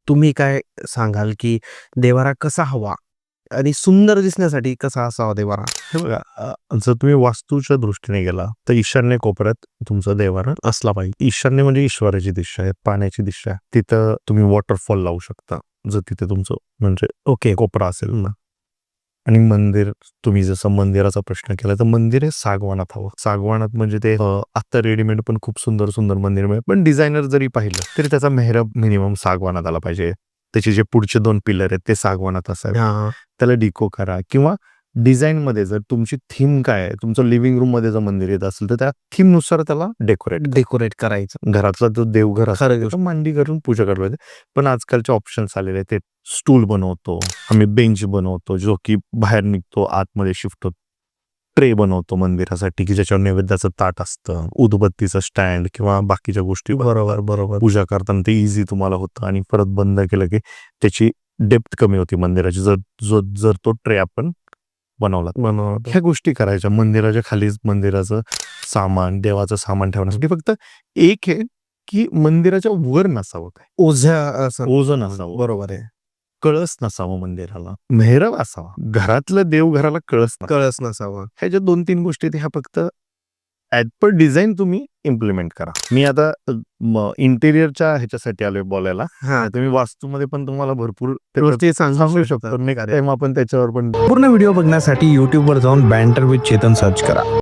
तुम्ही काय सांगाल, की देवारा कसा हवा आणि सुंदर दिसण्यासाठी कसा असावा देवारा? हे बघा, जर तुम्ही वास्तूच्या दृष्टीने गेला तर ईशान्य कोपऱ्यात तुमचा देवारा असला पाहिजे. ईशान्य म्हणजे ईश्वराची दिशा आहे, पाण्याची दिशा आहे. तिथं तुम्ही वॉटरफॉल लावू शकता जर तिथे तुमचं म्हणजे ओके. कोपरा असेल ना. आणि मंदिर, तुम्ही जसं मंदिराचा प्रश्न केला तर मंदिर हे सागवानात हवं. सागवानात म्हणजे ते आता रेडीमेड पण खूप सुंदर सुंदर मंदिर मिळेल, पण डिझायनर जरी पाहिलं तरी त्याचा मेहरब मिनिमम सागवानात आला पाहिजे. त्याचे जे पुढचे 2 पिलर आहेत ते सागवानात असावे. हां. त्याला डिको करा किंवा डिझाईनमध्ये जर तुमची थीम काय आहे, तुमचं लिव्हिंग रूम मध्ये जर मंदिर येत असेल तर त्या थीमनुसार त्याला डेकोरेट करायचं. घरातला जो देवघर खरं असेल गोष्ट. तर मांडी करून पूजा करायला पाहिजे. पण आजकालचे ऑप्शन्स आलेले आहेत. ते स्टूल बनवतो, आम्ही बेंच बनवतो जो की बाहेर निघतो, आतमध्ये शिफ्ट होतो. ट्रे बनवतो मंदिरासाठी की ज्याच्यावर नैवेद्याचं ताट असतं, उदबत्तीचं स्टँड किंवा बाकीच्या गोष्टी बरोबर. पूजा करताना ते इझी तुम्हाला होतं आणि परत बंद केलं की त्याची डेप्थ कमी होती मंदिराची, जर तो ट्रे आपण बनवला. ह्या गोष्टी करायच्या. मंदिराच्या खालीच मंदिराचं सामान, देवाचं सामान ठेवण्यासाठी फक्त एक आहे की मंदिराच्या वर नसावं काय, ओझं नसावं, बरोबर आहे. कळस नसावं मंदिराला, मेहरब असावा. घरातलं देव घराला कळस नसावा. कळस नसावा. ह्या ज्या 2-3 गोष्टी आहेत ह्या फक्त ॲज पर डिझाईन तुम्ही इम्प्लिमेंट करा. मी आता इंटेरियरच्या ह्याच्यासाठी आलोय बोलायला. हां. तुम्ही वास्तूमध्ये पण तुम्हाला भरपूर गोष्टी सांगू शकतो. नेक्स्ट टाइम आपण त्याच्यावर पण पूर्ण व्हिडिओ बघण्यासाठी YouTubeवर जाऊन बँटर विथ चेतन सर्च करा.